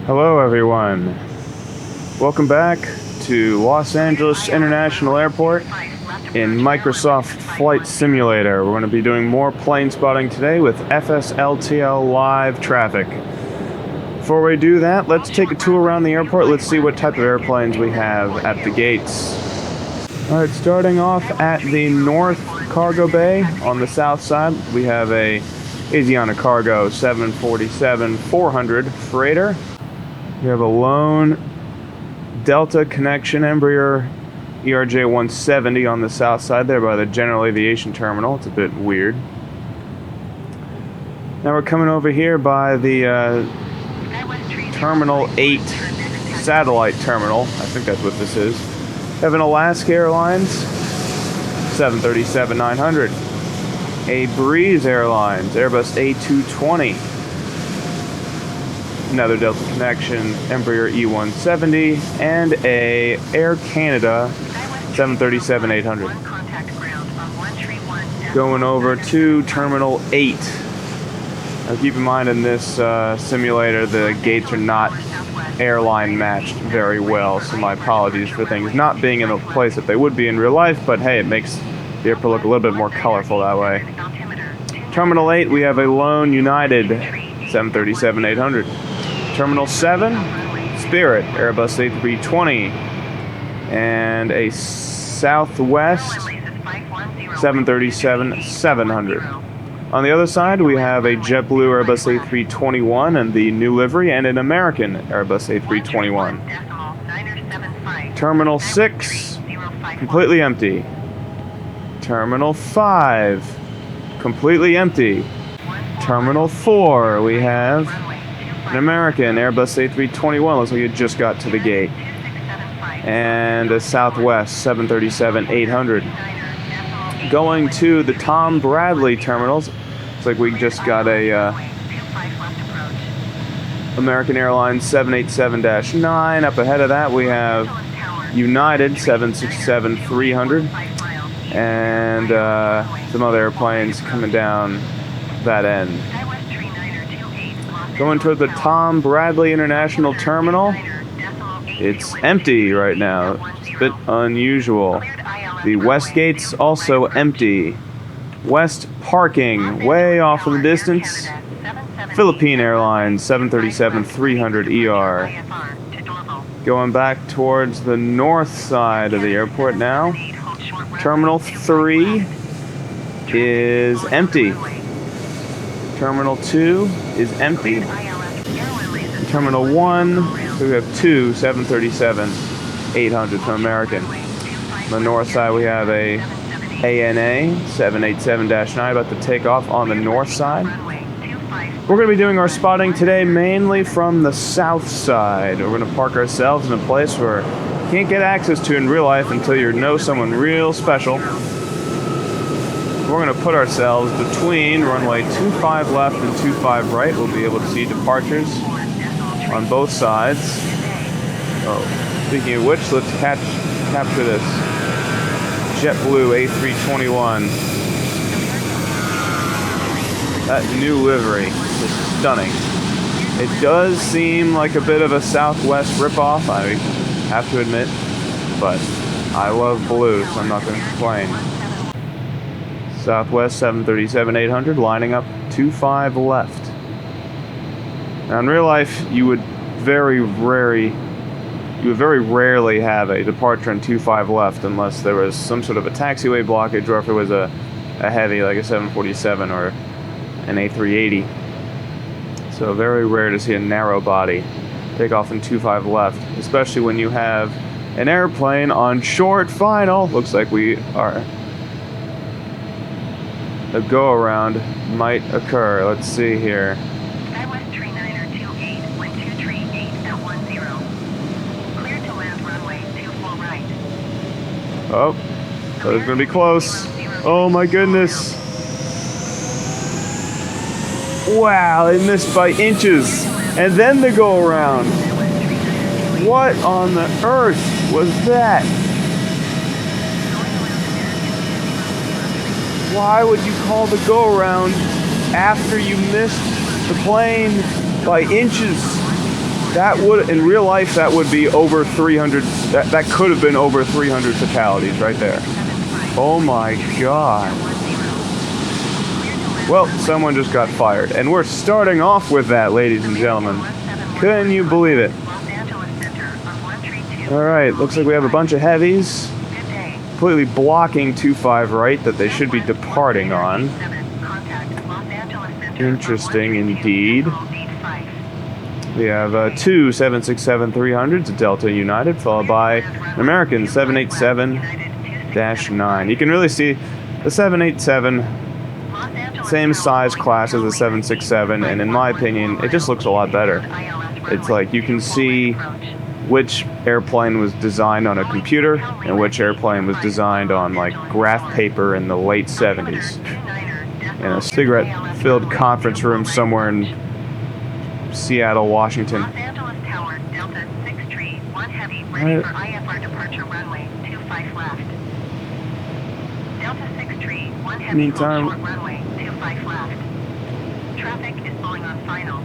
Hello everyone. Welcome back to Los Angeles International Airport in Microsoft Flight Simulator. We're going to be doing more plane spotting today with FSLTL live traffic. Before we do that, let's take a tour around the airport. Let's see what type of airplanes we have at the gates. Alright, starting off at the North Cargo Bay on the south side, we have a Asiana Cargo 747-400 freighter. We have a lone Delta connection Embraer ERJ 170 on the south side there by the General Aviation Terminal. It's a bit weird. Now we're coming over here by the Terminal 8 satellite terminal. I think that's what this is. We have an Alaska Airlines 737-900. A Breeze Airlines Airbus A220. Another Delta connection Embraer E170 and a Air Canada 737-800. Going over to Terminal 8. Now keep in mind in this simulator the gates are not airline matched very well, so my apologies for things not being in the place that they would be in real life, but hey, it makes the airport look a little bit more colorful that way. Terminal 8, we have a lone United 737-800. Terminal 7, Spirit Airbus A320, and a Southwest 737-700. On the other side, we have a JetBlue Airbus A321 and the new livery, and an American Airbus A321. Terminal 6, completely empty. Terminal 5, completely empty. Terminal 4, we have an American Airbus A321, looks like it just got to the gate. And a Southwest 737-800. Going to the Tom Bradley terminals, looks like we just got a American Airlines 787-9. Up ahead of that we have United 767-300. And some other airplanes coming down that end. Going toward the Tom Bradley International Terminal, it's empty right now. It's a bit unusual. The west gate's also empty. West parking, way off in the distance. Philippine Airlines 737-300ER. Going back towards the north side of the airport now. Terminal 3 is empty. Terminal 2 is empty. In Terminal 1, we have two 737-800 from American. On the north side, we have a ANA 787-9 about to take off on the north side. We're going to be doing our spotting today mainly from the south side. We're going to park ourselves in a place where you can't get access to in real life until you know someone real special. We're going to put ourselves between runway 25 left and 25 right. We'll be able to see departures on both sides. Oh, speaking of which, let's capture this JetBlue A321. That new livery is stunning. It does seem like a bit of a Southwest ripoff, I have to admit, but I love blue, so I'm not going to complain. Southwest 737-800 lining up 25 left. Now in real life, you would very rarely have a departure in 25 left unless there was some sort of a taxiway blockage or if it was a heavy like a 747 or an A380. So very rare to see a narrow body take off in 25 left, especially when you have an airplane on short final. Looks like we are. A go-around might occur. Let's see here. Skywest 3928, 1238.10. Clear to land runway 24 right. Oh, that was going to be close. Oh my goodness. Wow, they missed by inches. And then the go-around. What on the earth was that? Why would you call the go-around after you missed the plane by inches? That would, in real life, that would be over 300. That could have been over 300 fatalities right there. Oh my God. Well, someone just got fired. And we're starting off with that, ladies and gentlemen. Can you believe it? Alright, looks like we have a bunch of heavies completely blocking 25 right that they should be departing on. Interesting indeed. We have two 767-300s, a Delta United, followed by an American 787-9. You can really see the 787, same size class as the 767, and in my opinion, it just looks a lot better. It's like you can see which airplane was designed on a computer and which airplane was designed on like graph paper in the late 70s. In a cigarette-filled conference room somewhere in Seattle, Washington. Los Angeles Tower, Delta 6 tree, 1 heavy, ready for IFR departure runway 25 left. Delta 6 tree, 1 heavy, Meantime, short runway 25 left. Traffic is falling on final.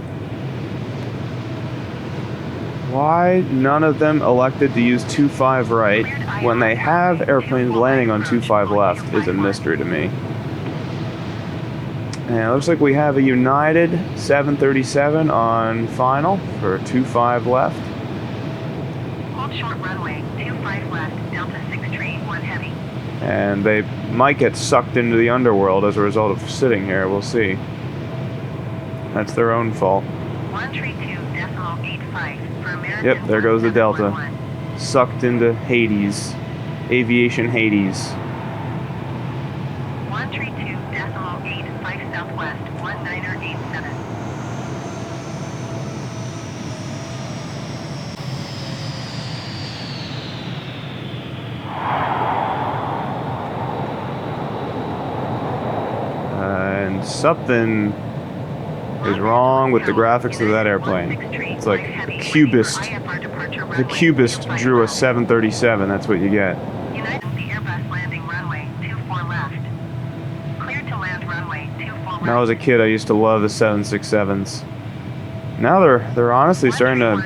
why none of them elected to use 25 right when they have airplanes landing on 25 left is a mystery to me. And it looks like we have a United 737 on final for 25 left. Hold short runway 25 left, Delta 6 tree, 1 heavy. And they might get sucked into the underworld as a result of sitting here. We'll see. That's their own fault. 132.85 for American. Yep, there goes the Delta. 711. Sucked into Hades. Aviation Hades. 132.85 Southwest, 1987. And something is wrong with the graphics of that airplane. It's like a cubist. The cubist drew a 737. That's what you get. United, the Airbus landing runway 24 left. Cleared to land runway 24 When I was a kid, I used to love the 767s. Now they're honestly starting to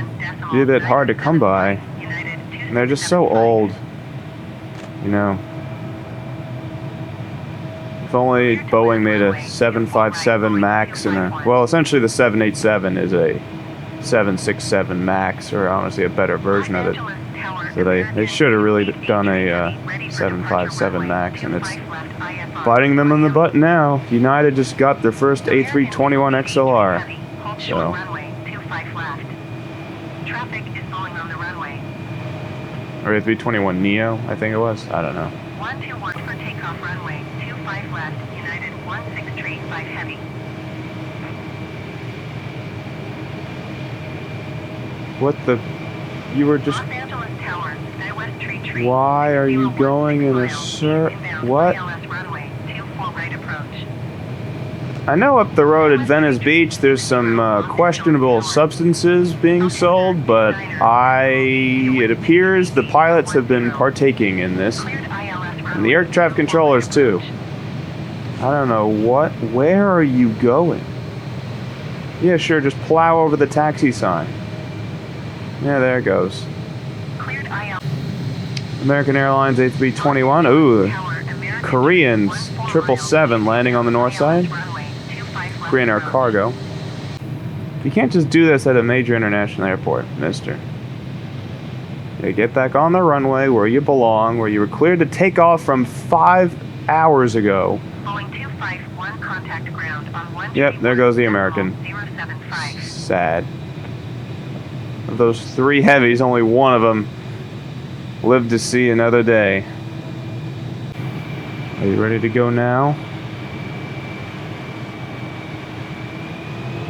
be a bit hard to come by. And they're just so old. You know. If only Boeing made a 757 MAX and a... Well, essentially the 787 is a 767 MAX, or honestly a better version of it. So they should have really done a 757 MAX, and it's biting them in the butt now. United just got their first A321 XLR. So... Or A321 Neo, I think it was. I don't know. 121 for takeoff runway 25 left, United 1635 heavy. What the... You were just... Los Angeles Tower, Skywest tree. Why are you going in a what? Runway 24 right approach. I know up the road at Venice Beach there's some questionable substances being sold, but it appears the pilots have been partaking in this. And the air traffic controllers too. I don't know where are you going? Yeah, sure, just plow over the taxi sign. Yeah, there it goes. American Airlines A321. Ooh, Korean 777 landing on the north side. Korean Air Cargo. You can't just do this at a major international airport, mister. You get back on the runway where you belong, where you were cleared to take off from 5 hours ago. Yep, there goes the American. Sad. Of those 3 heavies, only one of them lived to see another day. Are you ready to go now?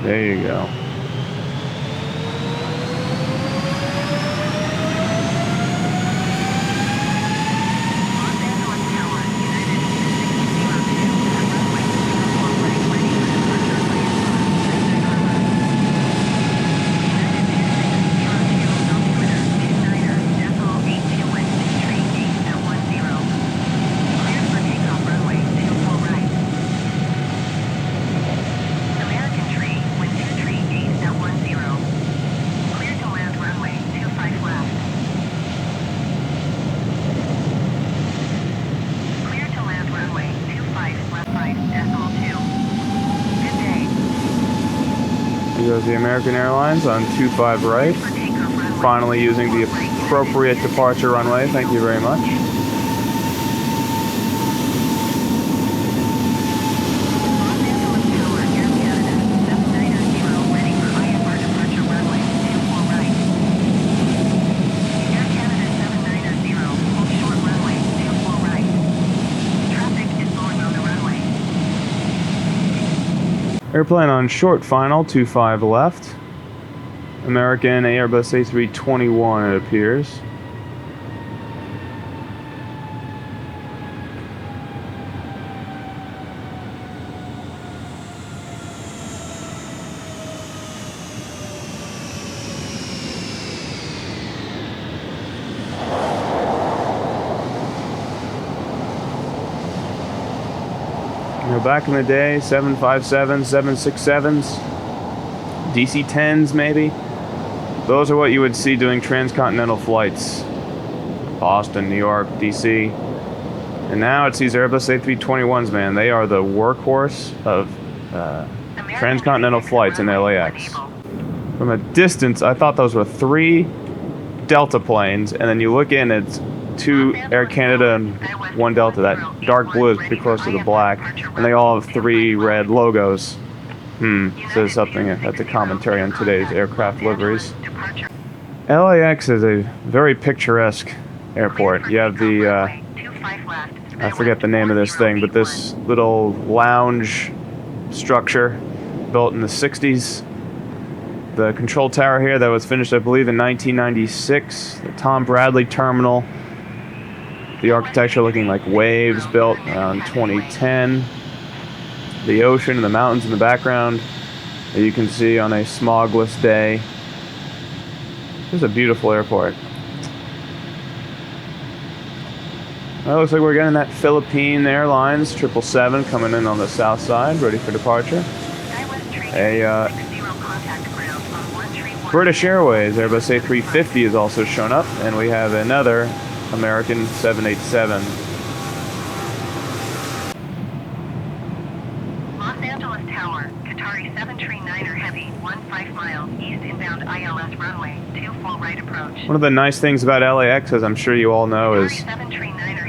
There you go. There's the American Airlines on 25 right. Finally using the appropriate departure runway. Thank you very much. Airplane on short final, 25 left. American Airbus A321, it appears. You know, back in the day, 757s, 767s, DC-10s maybe. Those are what you would see doing transcontinental flights. Boston, New York, DC. And now it's these Airbus A321s, man. They are the workhorse of transcontinental flights in LAX. From a distance, I thought those were 3 Delta planes, and then you look in, it's 2 Air Canada and 1 Delta. That dark blue is pretty close to the black, and they all have 3 red logos. Says something. That's a commentary on today's aircraft liveries. LAX is a very picturesque airport. You have the, I forget the name of this thing, but this little lounge structure built in the 60s. The control tower here that was finished, I believe, in 1996. The Tom Bradley terminal. The architecture looking like waves, built around 2010. The ocean and the mountains in the background that you can see on a smogless day. This is a beautiful airport. Well, it looks like we're getting that Philippine Airlines 777 coming in on the south side, ready for departure. A British Airways Airbus A350 has also shown up, and we have another American 787. Los Angeles Tower, Qatari 739er Heavy, 15 miles, east inbound ILS runway, 2 full right approach. One of the nice things about LAX, as I'm sure you all know, is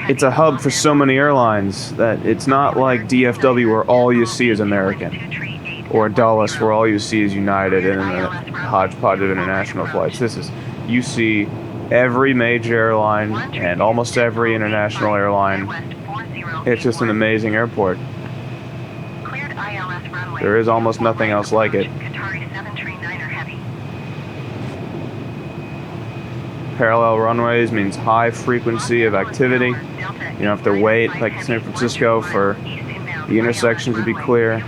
it's a hub for so many airlines that it's not like DFW where all you see is American, or Dulles where all you see is United and a hodgepodge of international flights. You see every major airline and almost every international airline. It's just an amazing airport. There is almost nothing else like it. Parallel runways means high frequency of activity. You don't have to wait like San Francisco for the intersections to be clear.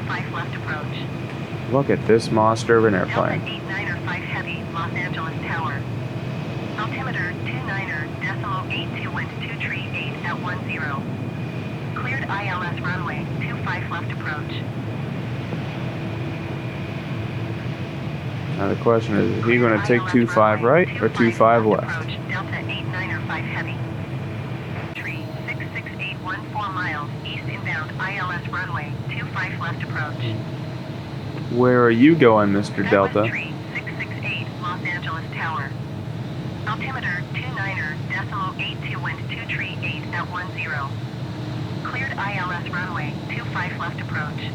Look at this monster of an airplane. Altimeter 29.82123.8 at 10. Cleared ILS runway 25 left approach. Now the question is he going to take 25 right or 25 left? Delta 89er 5 heavy. 66814 miles east inbound ILS runway 25 left approach. Where are you going, Mr. Delta? 668 Los Angeles Tower. Altimeter 29.82123.8 at 10. Cleared ILS runway 25 left approach.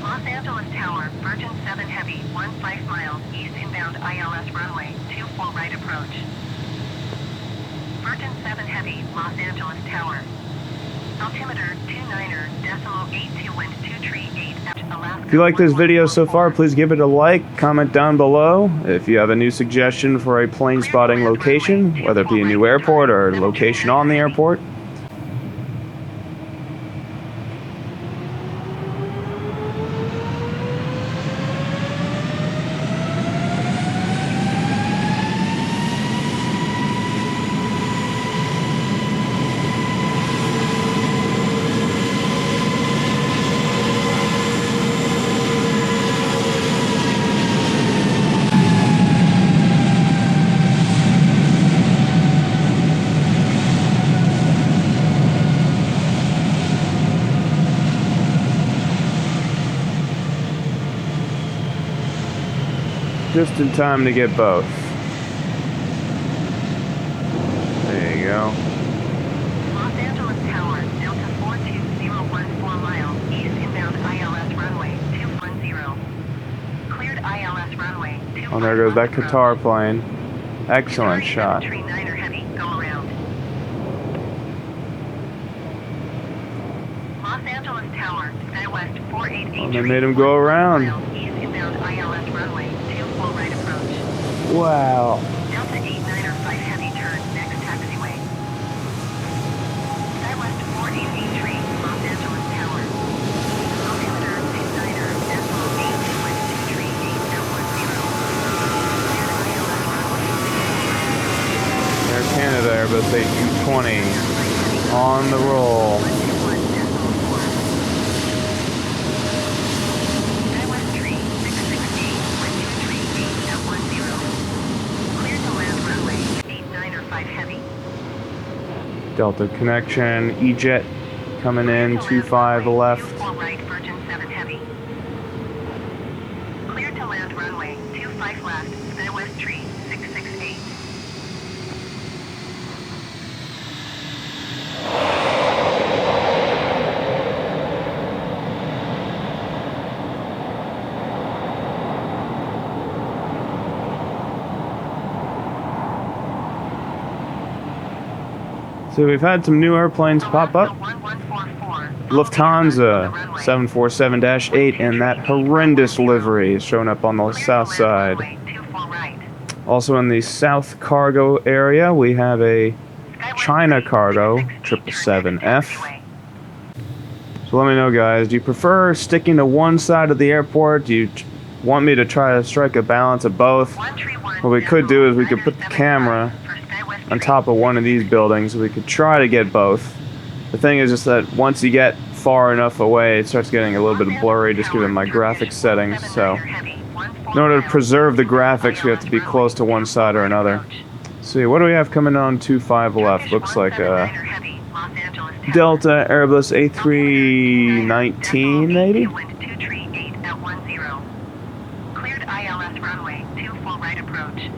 Los Angeles Tower, Virgin 7 Heavy, 15 miles east inbound ILS runway 2 full right approach. Virgin 7 Heavy, Los Angeles Tower. Altimeter 29.82123.8 at Alaska. If you like this video so far, please give it a like, comment down below. If you have a new suggestion for a plane spotting location, whether it be a new airport or a location on the airport. Just in time to get both. There you go. Los Angeles Tower, Delta 42014 miles, east inbound ILS runway 210. Cleared ILS runway 25. Oh, there goes that Qatar plane. Excellent shot. Tree 9er heavy, go around. Los Angeles Tower, SkyWest 488. Oh, they made him go around. East inbound ILS runway 2 full right approach. Wow. Delta 89er 5 heavy turn next taxiway. SkyWest 4883, Los Angeles Tower. Altimeter 29er, decimal 821 238 at 10. Air Canada Airbus A220 on the roll. SkyWest tree 668, wind 238 at 10. Cleared to land runway 89er 5 heavy. Delta connection. E-Jet coming in. 25 left. 24 right, Virgin 7 heavy. Cleared to land runway 25 left, SkyWest tree 668. So we've had some new airplanes pop up. Lufthansa 747-8 and that horrendous livery is showing up on the south side. Also in the south cargo area, we have a China cargo 777F. So let me know, guys, do you prefer sticking to one side of the airport? Do you want me to try to strike a balance of both? What we could do is we could put the camera on top of one of these buildings. We could try to get both. The thing is just that once you get far enough away, it starts getting a little bit blurry just given my graphics settings. So in order to preserve the graphics, we have to be close to one side or another. See, what do we have coming on 25 left? Looks like a Delta Airbus A319, maybe? Cleared ILS runway 2 full right approach.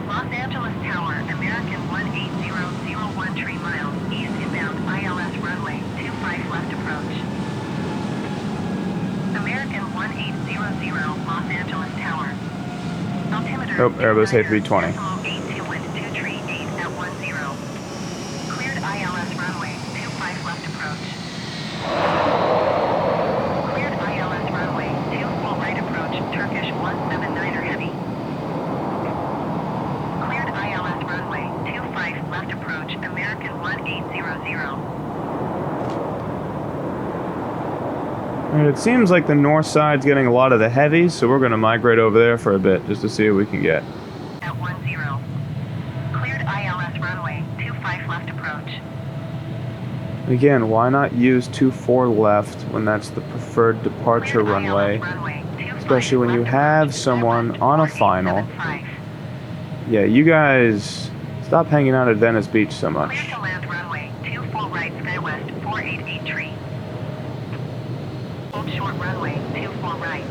Los Angeles Tower, American 18001 3 miles, east inbound ILS runway 25 left approach. American 1800 Los Angeles Tower. Altimeter Oh, Airbus A320. 238 at 10. Cleared ILS runway 25 left approach. Cleared ILS runway 2 full right approach, Turkish 179er heavy. Cleared ILS runway 25 left approach, American 1800. It seems like the north side's getting a lot of the heavies, so we're going to migrate over there for a bit just to see what we can get. At 10. Cleared ILS runway 25 left approach. Again, why not use 24 left when that's the preferred departure Cleared ILS runway? runway 25 Especially when you left have approach, someone on a final. 4875. Yeah, you guys stop hanging out at Venice Beach so much. Clear to land runway 2 full right, SkyWest 4883. Hold short runway 2 full right.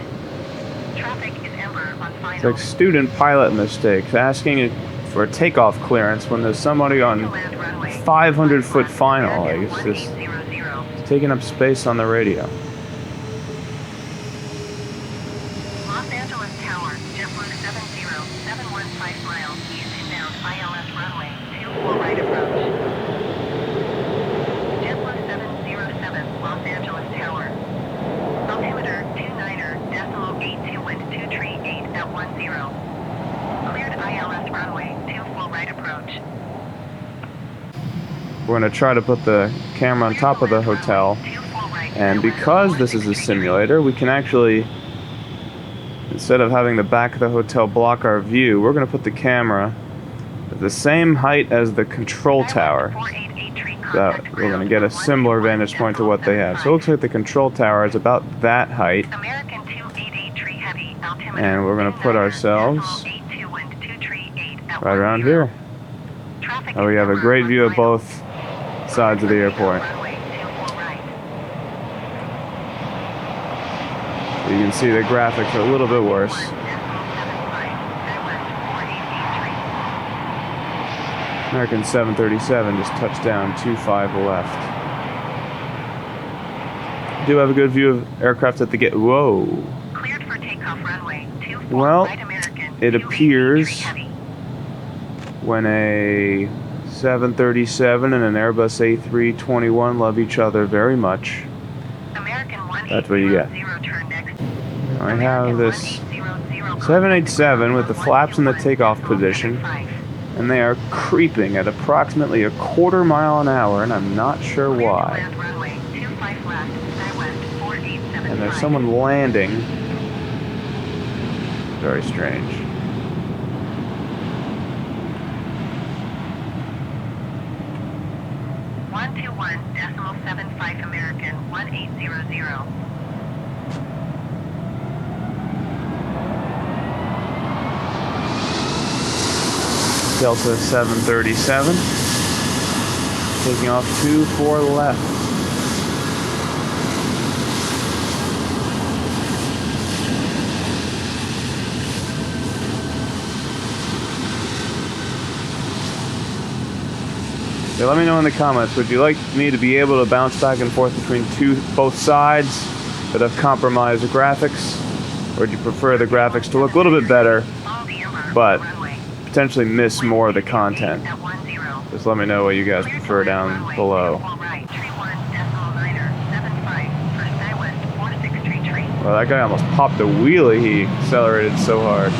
Traffic is Ember on final. It's like student pilot mistakes, asking for a takeoff clearance when there's somebody on 500-foot final. Like, it's just it's taking up space on the radio. Los Angeles Tower, JetBlue 70715 miles, east inbound ILS runway 2 full right approach. JetBlue 707, Los Angeles Tower. Altimeter 29er, decimal 821 238 at 10. Cleared ILS runway 2 full right approach. We're going to try to put the camera on top of the hotel, and because this is a simulator, we can actually, instead of having the back of the hotel block our view, we're going to put the camera at the same height as the control tower. So we're going to get a similar vantage point to what they have. So it looks like the control tower is about that height, and we're going to put ourselves right around here. Now we have a great view of both sides of the airport. You can see the graphics are a little bit worse. American 737 just touched down 25 left. Do have a good view of aircraft at the gate. Whoa. Cleared for takeoff runway 24 Well, right American, it appears heavy. when a 737 and an Airbus A321 love each other very much. American That's what you get. 1800 turn next. I have this 787 with the flaps in the takeoff position, and they are creeping at approximately a quarter mile an hour, and I'm not sure why. And there's someone landing. Very strange. .75 American 1800. Delta 737 taking off 24 left. Yeah, let me know in the comments, would you like me to be able to bounce back and forth between both sides that have compromised the graphics? Or would you prefer the graphics to look a little bit better, but potentially miss more of the content? Just let me know what you guys prefer down below. Well, that guy almost popped a wheelie, he accelerated so hard.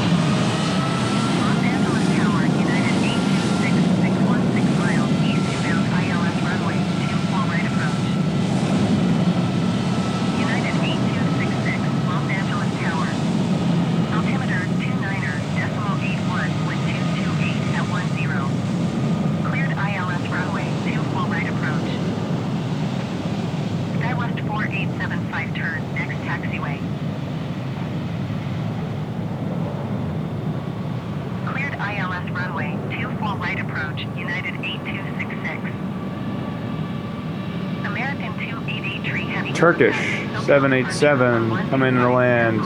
Turkish 787 coming in to land.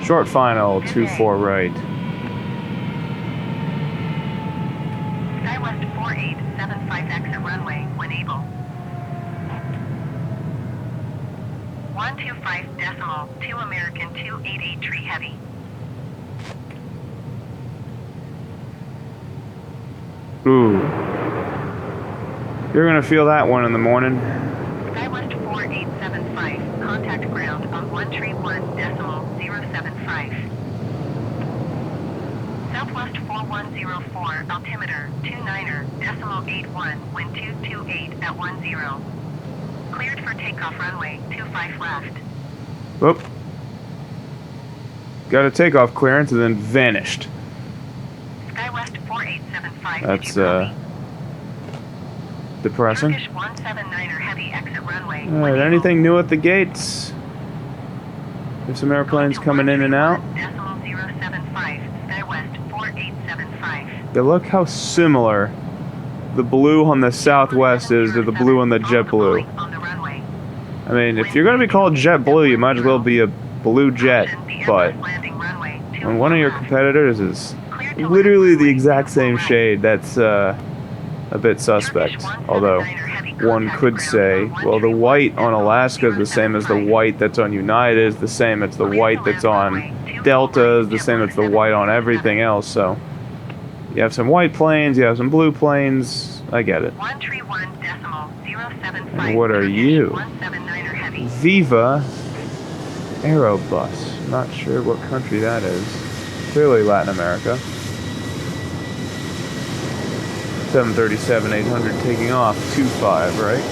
Short final 24 right. Skywest 4875 exit runway when able. 125.2 American 288 heavy. Ooh. You're gonna feel that one in the morning. Skywest 4875, contact ground on 131.075. Southwest 4104, altimeter 29.81, wind 228 at 10. Cleared for takeoff runway 25 left. Whoop. Got a takeoff clearance and then vanished. Skywest 4875. That's depressing. Turkish 179er heavy exit runway. Alright, anything new at the gates? There's some airplanes coming in and out. Skywest 4875. Yeah, look how similar the blue on the southwest is to the blue on the JetBlue. I mean, if you're going to be called JetBlue, you might as well be a blue jet, but when one of your competitors is literally the exact same shade, that's a bit suspect. Although, one could say, well, the white on Alaska is the same as the white that's on United, is the same as the white that's on Delta, is the same as the white on everything else, so you have some white planes, you have some blue planes, I get it. And what are you? Viva Aerobus. Not sure what country that is. Clearly Latin America. 737-800 taking off 25, right?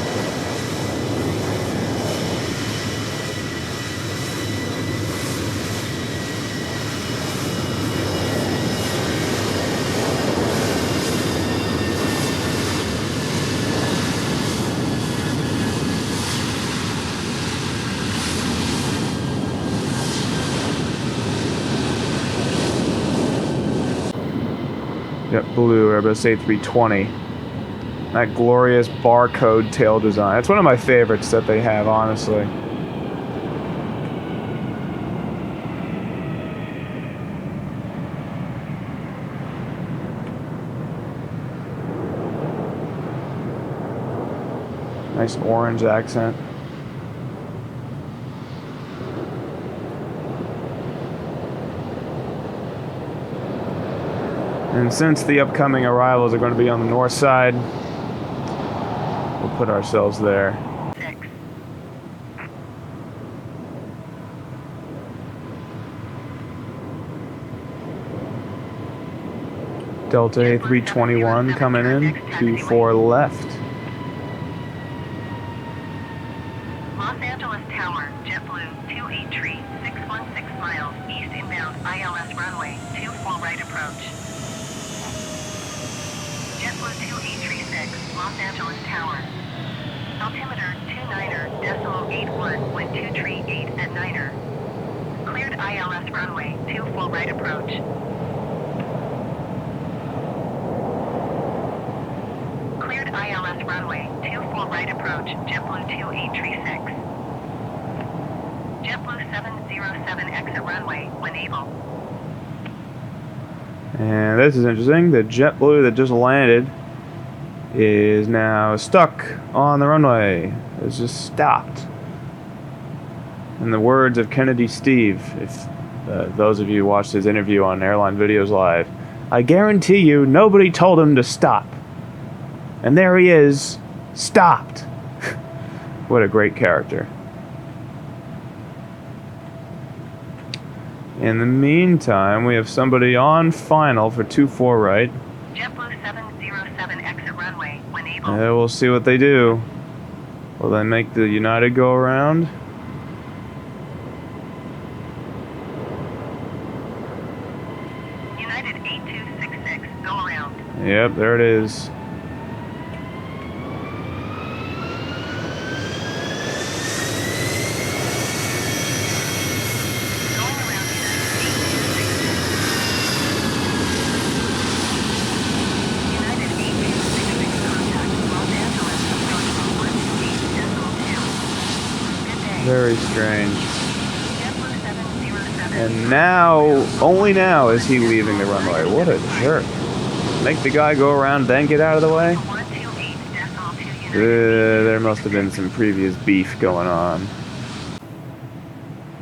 Yep, blue Airbus A320. That glorious barcode tail design. It's one of my favorites that they have, honestly. nice orange accent. And since the upcoming arrivals are going to be on the north side, we'll put ourselves there. 6. Delta A321 coming in, 24 left. Los Angeles Tower, JetBlue 283, 616 miles, east inbound, ILS runway, 24 right approach. JetBlue 2836, Los Angeles Tower. Altimeter 29er.81, wind 238 at 9er. Cleared ILS runway, 24 right approach. Cleared ILS runway, 24 right approach, JetBlue 2836. JetBlue 707 exit runway, when able. And this is interesting. The JetBlue that just landed is now stuck on the runway. It's just stopped. In the words of Kennedy Steve, if those of you watched his interview on Airline Videos Live, I guarantee you nobody told him to stop. And there he is, stopped. What a great character. In the meantime, we have somebody on final for 24 right. JetBlue 707 exit runway, when able. We'll see what they do. Will they make the United go around? United 8266, go around. Yep, there it is. Going around United 8266. United 8266 contact, Los Angeles, approach 128.2. Good day. Very strange. JetBlue 707. And now, only now is he leaving the runway. What a jerk. Make the guy go around, then get out of the way? 128.2 There must have been some previous beef going on.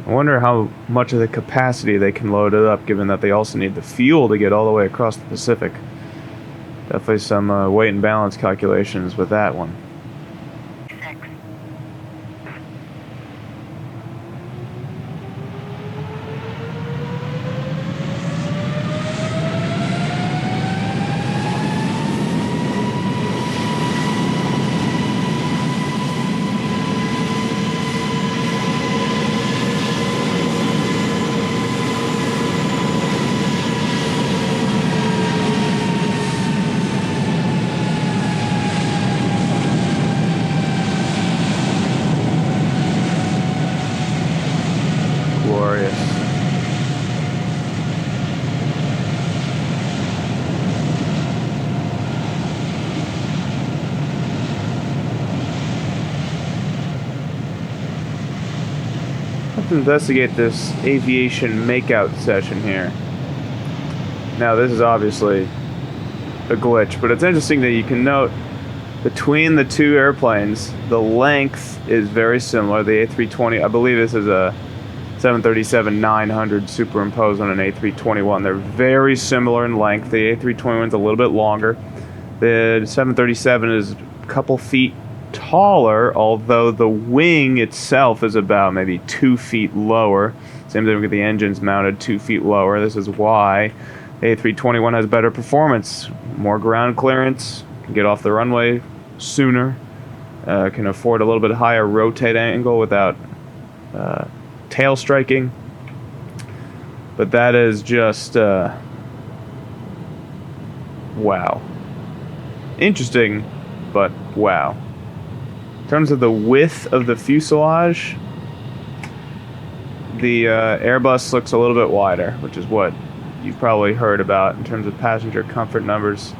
I wonder how much of the capacity they can load it up, given that they also need the fuel to get all the way across the Pacific. Definitely some weight and balance calculations with that one. 6. Glorious. Let's investigate this aviation makeout session here. Now, this is obviously a glitch, but it's interesting that you can note between the two airplanes, the length is very similar. The A320, I believe this is a 737-900 superimposed on an A321. They're very similar in length. The A321 is a little bit longer. The 737 is a couple feet taller, although the wing itself is about maybe 2 feet lower. Same thing with the engines mounted 2 feet lower. This is why A321 has better performance, more ground clearance, can get off the runway sooner, can afford a little bit higher rotate angle without tail striking. But that is just wow. Interesting, but wow. In terms of the width of the fuselage, the Airbus looks a little bit wider, which is what you've probably heard about in terms of passenger comfort numbers.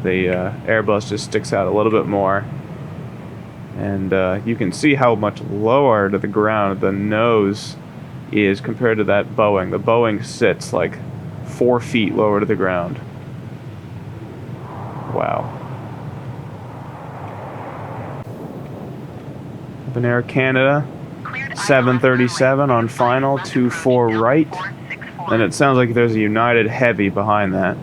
The Airbus just sticks out a little bit more. And you can see how much lower to the ground the nose is compared to that Boeing. The Boeing sits like 4 feet lower to the ground. Wow. Up in Air Canada, 737 on final, 24 right. And it sounds like there's a United Heavy behind that.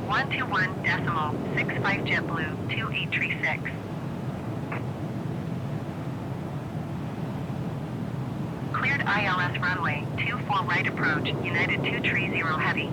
121.65 JetBlue 2836. Cleared ILS runway 24 right approach, United 230 Heavy.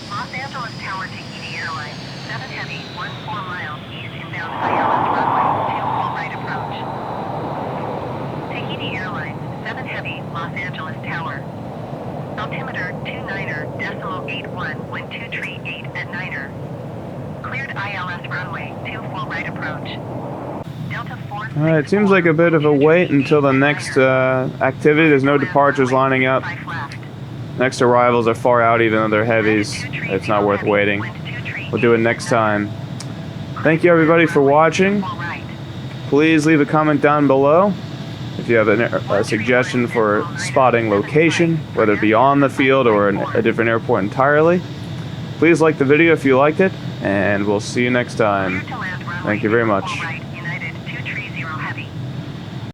Los Angeles Tower Tahiti Airlines, 7 Heavy, 14 miles east inbound ILS runway 24 right approach. Tahiti Airlines, 7 Heavy, Los Angeles Tower. Altimeter 29.81, wind 238 at 9er. Cleared ILS runway 24 right approach. Delta 4. Alright, it seems like a bit of a wait until the next activity. There's no departures lining up. Next arrivals are far out, even though they're heavies. It's not worth waiting. We'll do it next time. Thank you everybody for watching. Please leave a comment down below if you have a suggestion for spotting location, whether it be on the field or a different airport entirely. Please like the video if you liked it, and we'll see you next time. Thank you very much.